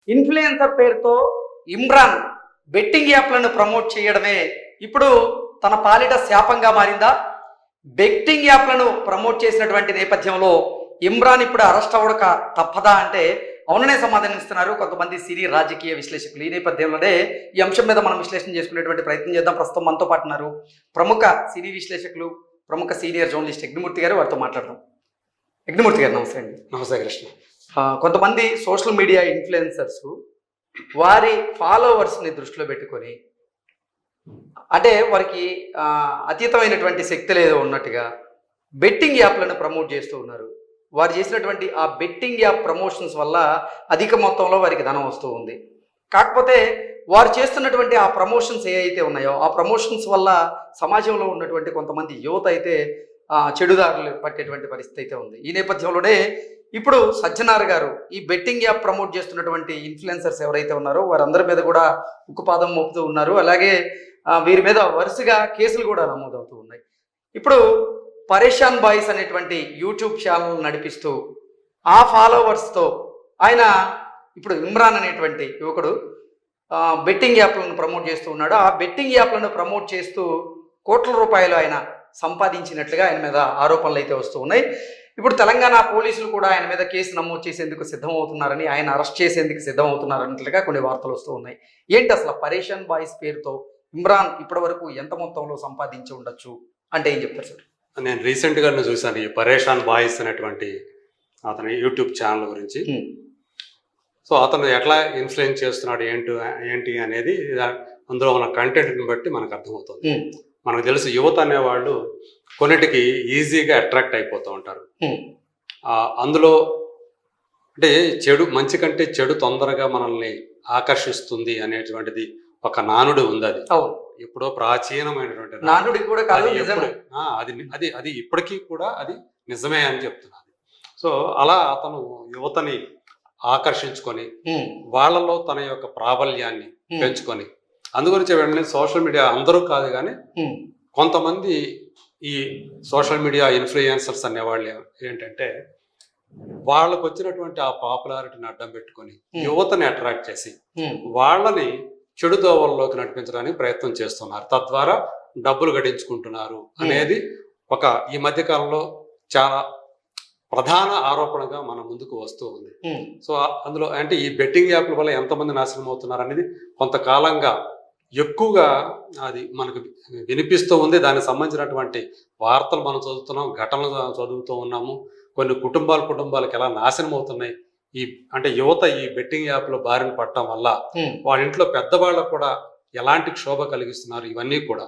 Influencer పేరుతో Imran betting యాప్లను promote చేయడమే ఇప్పుడు తన పాలిట శాపంగా మారిందా? బెట్టింగ్ యాప్లను ప్రమోట్ చేసినటువంటి నేపథ్యంలో ఇమ్రాన్ ఇప్పుడు అరెస్ట్ అవ్వక తప్పదా అంటే అవుననే సమాధానం ఇస్తున్నారు కొంతమంది సినీ రాజకీయ విశ్లేషకులు. ఈ నేపథ్యంలోనే ఈ అంశం మీద మనం విశ్లేషణ చేసుకునేటువంటి ప్రయత్నం చేద్దాం. ప్రస్తుతం మనతో పాటు ఉన్నారు ప్రముఖ సినీ విశ్లేషకులు, ప్రముఖ సీనియర్ జర్నలిస్ట్ యజ్ఞమూర్తి గారు. వారితో మాట్లాడదాం. యజ్ఞమూర్తి గారు నమస్తే అండి. నమస్తే కృష్ణ. కొంతమంది సోషల్ మీడియా ఇన్ఫ్లుయెన్సర్స్ వారి ఫాలోవర్స్ని దృష్టిలో పెట్టుకొని, అంటే వారికి అతీతమైనటువంటి శక్తి లేదో ఉన్నట్టుగా బెట్టింగ్ యాప్లను ప్రమోట్ చేస్తూ ఉన్నారు. వారు చేసినటువంటి ఆ బెట్టింగ్ యాప్ ప్రమోషన్స్ వల్ల అధిక మొత్తంలో వారికి ధనం వస్తూ ఉంది. కాకపోతే వారు చేస్తున్నటువంటి ఆ ప్రమోషన్స్ ఏవైతే ఉన్నాయో ఆ ప్రమోషన్స్ వల్ల సమాజంలో ఉన్నటువంటి కొంతమంది యువత అయితే చెడుదారులు పట్టేటువంటి పరిస్థితి అయితే ఉంది. ఈ నేపథ్యంలోనే ఇప్పుడు సజ్జనార్ గారు ఈ బెట్టింగ్ యాప్ ప్రమోట్ చేస్తున్నటువంటి ఇన్ఫ్లుయెన్సర్స్ ఎవరైతే ఉన్నారో వారందరి మీద కూడా ఉక్కుపాదం మోపుతూ ఉన్నారు. అలాగే వీరి మీద వరుసగా కేసులు కూడా నమోదవుతూ ఉన్నాయి. ఇప్పుడు పరేషాన్ బాయ్స్ అనేటువంటి యూట్యూబ్ ఛానల్ నడిపిస్తూ ఆ ఫాలోవర్స్తో ఆయన ఇప్పుడు ఇమ్రాన్ అనేటువంటి యువకుడు బెట్టింగ్ యాప్లను ప్రమోట్ చేస్తూ ఉన్నాడు. ఆ బెట్టింగ్ యాప్లను ప్రమోట్ చేస్తూ కోట్ల రూపాయలు ఆయన సంపాదించినట్లుగా ఆయన మీద ఆరోపణలు అయితే వస్తూ ఉన్నాయి. ఇప్పుడు తెలంగాణ పోలీసులు కూడా ఆయన మీద కేసు నమోదు చేసేందుకు సిద్ధమవుతున్నారని, ఆయన అరెస్ట్ చేసేందుకు సిద్ధమవుతున్నారన్నట్లుగా కొన్ని వార్తలు వస్తూ ఉన్నాయి. ఏంటి అసలు పరేషాన్ బాయ్స్ పేరుతో ఇమ్రాన్ ఇప్పటి వరకు ఎంత మొత్తంలో సంపాదించి ఉండొచ్చు అంటే ఏం చెప్తారు సార్? నేను రీసెంట్గా చూశాను ఈ పరేషాన్ బాయ్స్ అనేటువంటి అతని యూట్యూబ్ ఛానల్ గురించి. సో అతను ఎట్లా ఇన్ఫ్లుయెన్స్ చేస్తున్నాడు ఏంటి అనేది అందులో ఉన్న కంటెంట్ని బట్టి మనకు అర్థమవుతుంది. మనకు తెలుసు యువత అనేవాళ్ళు కొన్నిటికి ఈజీగా అట్రాక్ట్ అయిపోతూ ఉంటారు. అందులో అంటే మంచి కంటే చెడు తొందరగా మనల్ని ఆకర్షిస్తుంది అనేటువంటిది ఒక నానుడు ఉంది. అది ఎప్పుడో ప్రాచీనమైనటువంటి నానుడి కూడా కాదు, అది ఇప్పటికీ కూడా అది నిజమే అని చెప్తున్నది. సో అలా అతను యువతని ఆకర్షించుకొని వాళ్ళలో తన యొక్క ప్రాబల్యాన్ని పెంచుకొని, అందుగురించి వెంటనే సోషల్ మీడియా అందరూ కాదు కానీ కొంతమంది ఈ సోషల్ మీడియా ఇన్ఫ్లుయెన్సర్స్ అనేవాళ్ళు ఏంటంటే వాళ్ళకు వచ్చినటువంటి ఆ పాపులారిటీని అడ్డం పెట్టుకొని యువతని అట్రాక్ట్ చేసి వాళ్ళని చెడు దోవల్లోకి నడిపించడానికి ప్రయత్నం చేస్తున్నారు. తద్వారా డబ్బులు గడించుకుంటున్నారు అనేది ఈ మధ్య కాలంలో చాలా ప్రధాన ఆరోపణగా మన ముందుకు వస్తూ ఉంది. సో అందులో అంటే ఈ బెట్టింగ్ యాప్ల వల్ల ఎంతమంది నాశనం అవుతున్నారు అనేది కొంతకాలంగా ఎక్కువగా అది మనకు వినిపిస్తూ ఉంది. దానికి సంబంధించినటువంటి వార్తలు మనం చదువుతున్నాం, ఘటనలు చదువుతూ ఉన్నాము. కొన్ని కుటుంబాలకు ఎలా నాశనం అవుతున్నాయి అంటే యువత ఈ బెట్టింగ్ యాప్లో బారిన పడటం వల్ల వాళ్ళ ఇంట్లో పెద్దవాళ్ళకు కూడా ఎలాంటి క్షోభ కలిగిస్తున్నారు ఇవన్నీ కూడా.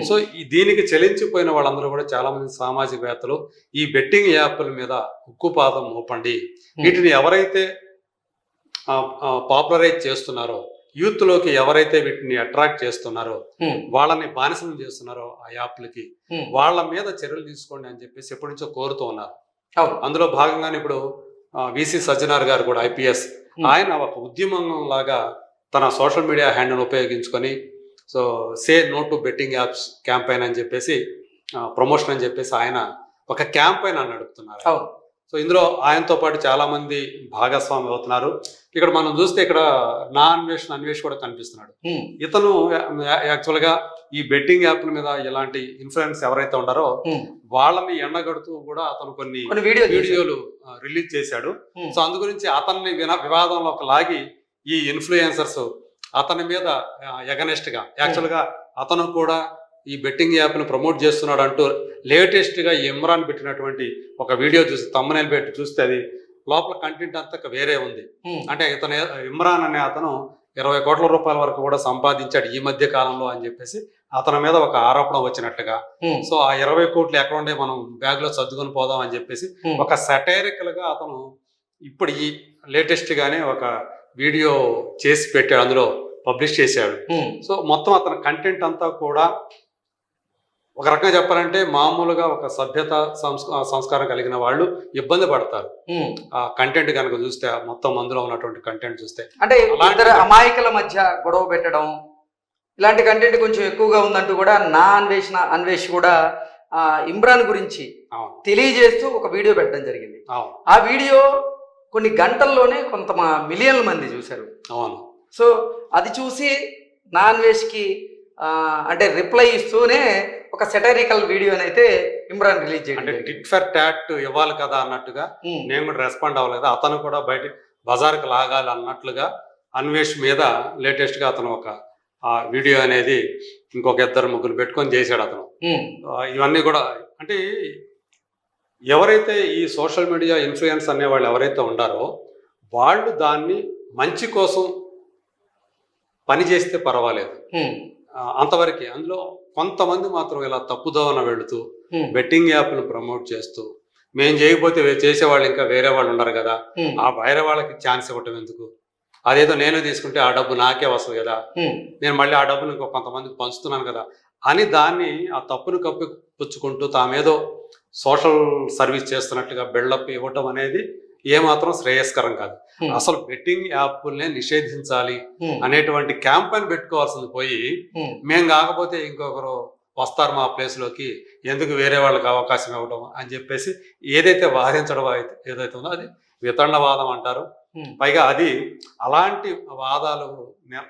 సో దీనికి చెలించిపోయిన వాళ్ళందరూ కూడా చాలా మంది సామాజికవేత్తలు ఈ బెట్టింగ్ యాప్ల మీద ఉక్కుపాదం మోపండి, వీటిని ఎవరైతే పాపులరైజ్ చేస్తున్నారో, యూత్ లోకి ఎవరైతే వీటిని అట్రాక్ట్ చేస్తున్నారో, వాళ్ళని బానిసం చేస్తున్నారో ఆ యాప్లకి, వాళ్ళ మీద చర్యలు తీసుకోండి అని చెప్పేసి ఎప్పటి నుంచో కోరుతూ ఉన్నారు. అందులో భాగంగానే ఇప్పుడు విసి సజ్జనార్ గారు కూడా ఐపీఎస్, ఆయన ఒక ఉద్యమం లాగా తన సోషల్ మీడియా హ్యాండిల్ని ఉపయోగించుకొని so say no to betting apps campaign అని చెప్పేసి ప్రమోషన్ అని చెప్పేసి ఆయన ఒక క్యాంపెయిన్ అని నడుపుతున్నారు. సో ఇందులో ఆయనతో పాటు చాలా మంది భాగస్వామి అవుతున్నారు. ఇక్కడ మనం చూస్తే ఇక్కడ అన్వేష్ కూడా కనిపిస్తున్నాడు. ఇతను యాక్చువల్గా ఈ బెట్టింగ్ యాప్ల మీద ఇలాంటి ఇన్ఫ్లుయెన్స్ ఎవరైతే ఉన్నారో వాళ్ళని ఎండగడుతూ కూడా అతను కొన్ని వీడియోలు రిలీజ్ చేశాడు. సో అందు గురించి అతన్ని వివాదంలోకి లాగి ఈ ఇన్ఫ్లుయెన్సర్స్ అతని మీద ఎగనెస్ట్ గా యాక్చువల్గా అతను కూడా ఈ బెట్టింగ్ యాప్ను ప్రమోట్ చేస్తున్నాడు అంటూ లేటెస్ట్ గా ఇమ్రాన్ పెట్టినటువంటి ఒక వీడియో చూసి తమ్మునేల్ పెట్టి చూస్తే అది లోపల కంటెంట్ అంతా వేరే ఉంది. అంటే ఇమ్రాన్ అనే అతను 20 కోట్ల రూపాయల వరకు కూడా సంపాదించాడు ఈ మధ్య కాలంలో అని చెప్పేసి అతని మీద ఒక ఆరోపణ వచ్చినట్టుగా. సో ఆ 20 కోట్లు ఎక్కడ ఉండే మనం బ్యాగ్ లో సర్దుకొని పోదాం అని చెప్పేసి ఒక సటైరికల్ గా అతను ఇప్పుడు ఈ లేటెస్ట్ గానే ఒక వీడియో చేసి పెట్టాడు, అందులో పబ్లిష్ చేశాడు. సో మొత్తం అతని కంటెంట్ అంతా కూడా ఒక రకంగా చెప్పాలంటే మామూలుగా ఒక సభ్యత సంస్కారం కలిగిన వాళ్ళు ఇబ్బంది పడతారు ఆ కంటెంట్ కనుక చూస్తే, మొత్తం అందులో ఉన్నటువంటి కంటెంట్ చూస్తే. అంటే ఇద్దరు అమాయకుల మధ్య గొడవ పెట్టడం ఇలాంటి కంటెంట్ కొంచెం ఎక్కువగా ఉందంటూ కూడా అన్వేష్ కూడా ఇమ్రాన్ గురించి తెలియజేస్తూ ఒక వీడియో పెట్టడం జరిగింది. ఆ వీడియో కొన్ని గంటల్లోనే కొంత మిలియన్ల మంది చూశారు. అవును. సో అది చూసి నాన్ వెజ్కి అంటే రిప్లై ఇస్తూనే ఒక సెటరికల్ వీడియోని అయితే ఇమ్రాన్ రిలీజ్ అంటే చేయండి. టిట్ ఫర్ టాట్ ఇవ్వాలి కదా అన్నట్టుగా నేను కూడా రెస్పాండ్ అవ్వలేదు. అతను కూడా బయట బజార్కి లాగాలి అన్నట్లుగా అన్వేష్ మీద లేటెస్ట్గా అతను ఒక వీడియో అనేది ఇంకొక 2-3 పెట్టుకొని చేశాడు అతను. ఇవన్నీ కూడా అంటే ఎవరైతే ఈ సోషల్ మీడియా ఇన్ఫ్లుయెన్స్ అనేవాళ్ళు ఎవరైతే ఉండారో వాళ్ళు దాన్ని మంచి కోసం పని చేస్తే పర్వాలేదు, అంతవరకు. అందులో కొంతమంది మాత్రం ఇలా తప్పుదోవన వెళుతూ బెట్టింగ్ యాప్లు ప్రమోట్ చేస్తూ మేము చేయకపోతే చేసేవాళ్ళు ఇంకా వేరే వాళ్ళు ఉన్నారు కదా, ఆ వేరే వాళ్ళకి ఛాన్స్ ఇవ్వటం ఎందుకు, అదేదో నేను తీసుకుంటే ఆ డబ్బు నాకే వస్తుంది కదా, నేను మళ్ళీ ఆ డబ్బులు ఇంకో కొంతమందికి పంచుతున్నాను కదా అని దాన్ని ఆ తప్పును కప్పిపుచ్చుకుంటూ తామేదో సోషల్ సర్వీస్ చేస్తున్నట్టుగా బిల్డప్ ఇవ్వటం అనేది ఏమాత్రం శ్రేయస్కరం కాదు. అసలు బెట్టింగ్ యాప్లనే నిషేధించాలి అనేటువంటి క్యాంపెయిన్ పెట్టుకోవాల్సింది పోయి మేము కాకపోతే ఇంకొకరు వస్తారు మా ప్లేస్ లోకి, ఎందుకు వేరే వాళ్ళకి అవకాశం ఇవ్వడం అని చెప్పేసి ఏదైతే వాదించడం ఏదైతే ఉందో అది వితండవాదం అంటారు. పైగా అది అలాంటి వాదాలు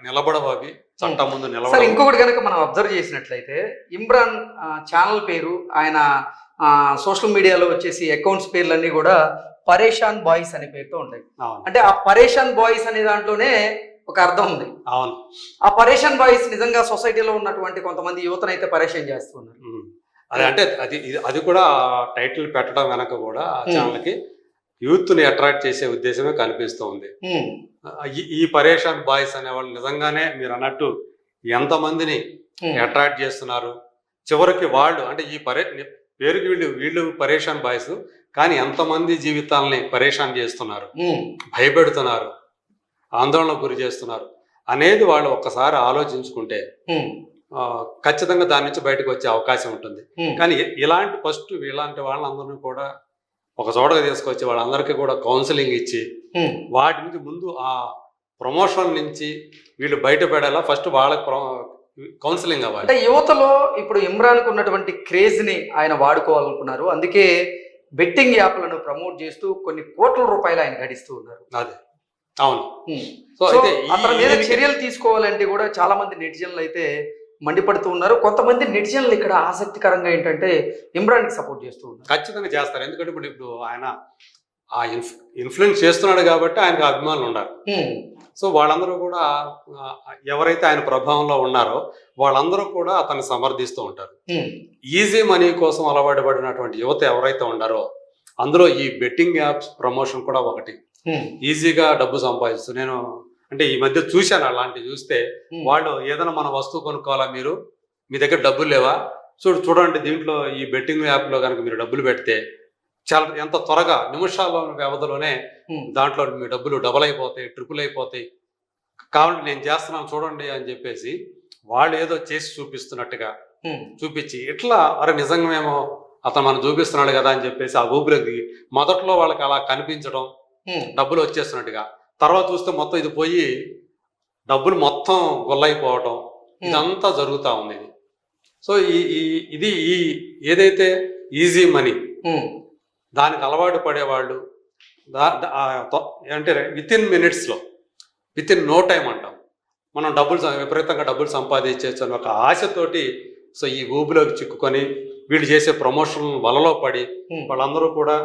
నిలబడవు, అవి చట్టం ముందు నిలబడవు. ఇంకొకటి కనుక మనం అబ్జర్వ్ చేసినట్లయితే ఇమ్రాన్ ఛానల్ పేరు, ఆయన సోషల్ మీడియాలో వచ్చేసి అకౌంట్స్ పేర్లన్నీ కూడా పరేషాన్ బాయ్స్ అనే పేరుతో ఉంటాయి. అంటే ఆ పరేషాన్ బాయ్స్ అనే దాంట్లోనే ఒక అర్థం ఉంది. అవును. ఆ పరేషాన్ బాయ్స్ నిజంగా సొసైటీలో ఉన్నటువంటి కొంతమంది యువతను అయితే పరేషాన్ చేస్తున్నారు. అది అంటే అది కూడా టైటిల్ పెట్టడం వెనక కూడా ఆ ఛానల్కి యూత్ ని అట్రాక్ట్ చేసే ఉద్దేశమే కనిపిస్తూ ఉంది. ఈ పరేషాన్ బాయ్స్ అనేవాళ్ళు నిజంగానే మీరు అన్నట్టు ఎంతమందిని అట్రాక్ట్ చేస్తున్నారు. చివరికి వాళ్ళు అంటే ఈ పేరుకి వీళ్ళు పరేషాన్ బాయ్స్, కానీ ఎంతమంది జీవితాలని పరేషాన్ చేస్తున్నారు, భయపెడుతున్నారు, ఆందోళనకు గురి చేస్తున్నారు అనేది వాళ్ళు ఒక్కసారి ఆలోచించుకుంటే ఖచ్చితంగా దాని నుంచి బయటకు వచ్చే అవకాశం ఉంటుంది. కానీ ఇలాంటి వాళ్ళందరినీ కూడా ఒక చోటగా తీసుకొచ్చి వాళ్ళందరికీ కూడా కౌన్సిలింగ్ ఇచ్చి వాటి నుంచి ముందు ఆ ప్రమోషన్ నుంచి వీళ్ళు బయటపడేలా ఫస్ట్ వాళ్ళకి కౌన్సిలింగ్ అవ్వాలి. అంటే యువతలో ఇప్పుడు ఇమ్రాన్కు ఉన్నటువంటి క్రేజ్ ని ఆయన వాడుకోవాలనుకున్నారు, అందుకే బెట్టింగ్ యాప్లను ప్రమోట్ చేస్తూ కొన్ని కోట్ల రూపాయలు ఆయన గడిస్తూ ఉన్నారు. అదే అవును. సో అతని మీద చర్యలు తీసుకోవాలంటే కూడా చాలా మంది నెటిజన్లు అయితే మండిపడుతూ ఉన్నారు. కొంతమంది నెటిజన్లు ఇక్కడ ఆసక్తికరంగా ఏంటంటే ఇమ్రాన్కి సపోర్ట్ చేస్తూ ఉన్నారు. ఖచ్చితంగా చేస్తారు, ఎందుకంటే ఇప్పుడు ఆయన ఆ ఇన్ఫ్లుయెన్స్ చేస్తున్నాడు కాబట్టి ఆయనకు అభిమానులు ఉన్నారు. సో వాళ్ళందరూ కూడా ఎవరైతే ఆయన ప్రభావంలో ఉన్నారో వాళ్ళందరూ కూడా అతన్ని సమర్థిస్తూ ఉంటారు. ఈజీ మనీ కోసం అలవాటు పడినటువంటి యువత ఎవరైతే ఉన్నారో అందులో ఈ బెట్టింగ్ యాప్స్ ప్రమోషన్ కూడా ఒకటి. ఈజీగా డబ్బు సంపాదిస్తూ నేను అంటే ఈ మధ్య చూశాను అలాంటివి. చూస్తే వాళ్ళు ఏదైనా మన వస్తువు కొనుక్కోవాలా, మీ దగ్గర డబ్బులు లేవా, చూడండి దీంట్లో ఈ బెట్టింగ్ యాప్లో కనుక మీరు డబ్బులు పెడితే చాలా ఎంత త్వరగా నిమిషాల వ్యవధిలోనే దాంట్లో మీ డబ్బులు డబుల్ అయిపోతాయి, ట్రిపుల్ అయిపోతాయి, కావాలంటే నేను చేస్తున్నాను చూడండి అని చెప్పేసి వాళ్ళు ఏదో చేసి చూపిస్తున్నట్టుగా చూపించి ఇట్లా అరే నిజంగామేమో అతను మనం చూపిస్తున్నాడు కదా అని చెప్పేసి ఆ ఊపిలోకి దిగి మొదట్లో వాళ్ళకి అలా కనిపించడం, డబ్బులు వచ్చేస్తున్నట్టుగా, తర్వాత చూస్తే మొత్తం ఇది పోయి డబ్బులు మొత్తం గొల్లైపోవటం ఇదంతా జరుగుతూ ఉంది. సో ఇది ఏదైతే ఈజీ మనీ దానికి అలవాటు పడేవాళ్ళు అంటే విత్ ఇన్ నో టైం అంటాం మనం విపరీతంగా డబ్బులు సంపాదించవచ్చు అని ఒక ఆశతోటి సో ఈ ఊబిలోకి చిక్కుకొని వీళ్ళు చేసే ప్రమోషన్ వలలో పడి వాళ్ళందరూ కూడా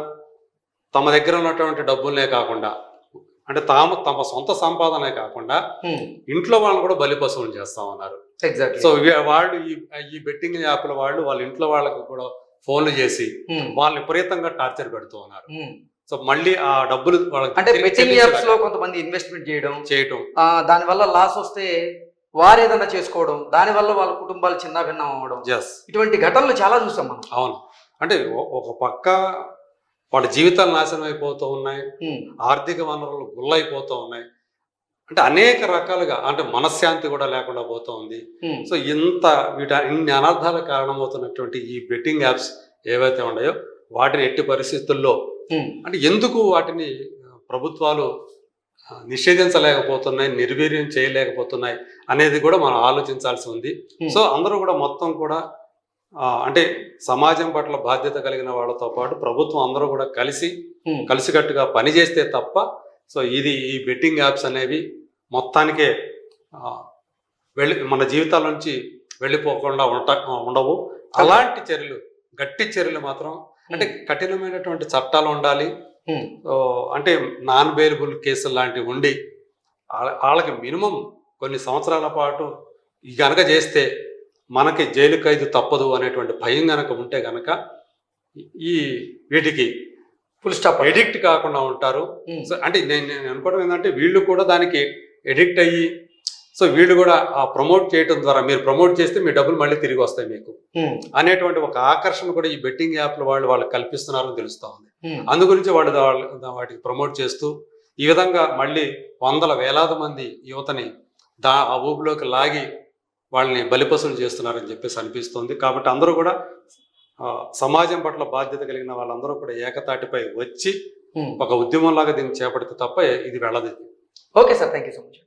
తమ దగ్గర ఉన్నటువంటి డబ్బులనే కాకుండా అంటే తమ సొంత సంపాదనే కాకుండా ఇంట్లో వాళ్ళని కూడా బలిపశువులు చేస్తా ఉన్నారు. సో వాళ్ళు ఈ బెట్టింగ్ యాప్ల వాళ్ళు వాళ్ళ ఇంట్లో వాళ్ళకి కూడా ఫోన్లు చేసి వాళ్ళని విపరీతంగా టార్చర్ పెడుతూ ఉన్నారు. సో మళ్ళీ ఆ డబ్బులు అంటే బెట్టింగ్ యాప్స్ లో కొంతమంది ఇన్వెస్ట్మెంట్ చేయడం దాని వల్ల లాస్ వస్తే వారు ఏదైనా చేసుకోవడం, దాని వల్ల వాళ్ళ కుటుంబాలు చిన్న భిన్నం అవ్వడం, ఇటువంటి ఘటనలు చాలా చూసాం మనం. అవును. అంటే ఒక పక్క వాళ్ళ జీవితాలు నాశనం అయిపోతూ ఉన్నాయి, ఆర్థిక వనరులు గుల్లైపోతూ ఉన్నాయి, అంటే అనేక రకాలుగా అంటే మనశ్శాంతి కూడా లేకుండా పోతూ ఉంది. సో ఇన్ని అనర్థాలకు కారణమవుతున్నటువంటి ఈ బెట్టింగ్ యాప్స్ ఏవైతే ఉన్నాయో వాటిని ఎట్టి పరిస్థితుల్లో అంటే ఎందుకు వాటిని ప్రభుత్వాలు నిషేధించలేకపోతున్నాయి, నిర్వీర్యం చేయలేకపోతున్నాయి అనేది కూడా మనం ఆలోచించాల్సి ఉంది. సో అందరూ కూడా మొత్తం కూడా అంటే సమాజం పట్ల బాధ్యత కలిగిన వాళ్ళతో పాటు ప్రభుత్వం అందరూ కూడా కలిసి కలిసికట్టుగా పనిచేస్తే తప్ప సో ఈ బెట్టింగ్ యాప్స్ అనేవి మొత్తానికే మన జీవితాల నుంచి వెళ్ళిపోకుండా ఉండవు. అలాంటి చర్యలు, గట్టి చర్యలు మాత్రం అంటే కఠినమైనటువంటి చట్టాలు ఉండాలి. అంటే నాన్ బెయిలబుల్ కేసులు లాంటివి ఉండి వాళ్ళకి మినిమం కొన్ని సంవత్సరాల పాటు గనక చేస్తే మనకి జైలు ఖైదు తప్పదు అనేటువంటి భయం గనక ఉంటే గనక వీటికి ఫుల్ స్టాప్ ఎడిక్ట్ కాకుండా ఉంటారు. సో అంటే నేను అనుకోవడం ఏంటంటే వీళ్ళు కూడా దానికి ఎడిక్ట్ అయ్యి సో వీళ్ళు కూడా ఆ ప్రమోట్ చేయడం ద్వారా మీరు ప్రమోట్ చేస్తే మీ డబ్బులు మళ్ళీ తిరిగి వస్తాయి మీకు అనేటువంటి ఒక ఆకర్షణ కూడా ఈ బెట్టింగ్ యాప్లు వాళ్ళు కల్పిస్తున్నారని తెలుస్తా ఉంది. అందు గురించి వాళ్ళు వాటికి ప్రమోట్ చేస్తూ ఈ విధంగా మళ్ళీ వందల వేలాది మంది యువతని ఆ ఊపిలోకి లాగి వాళ్ళని బలిపశులు చేస్తున్నారని చెప్పేసి అనిపిస్తుంది. కాబట్టి అందరూ కూడా సమాజం పట్ల బాధ్యత కలిగిన వాళ్ళందరూ కూడా ఏకతాటిపై వచ్చి ఒక ఉద్యమంలాగా దీన్ని చేపడితే తప్ప ఇది వెళ్ళదు. Okay sir, thank you so much.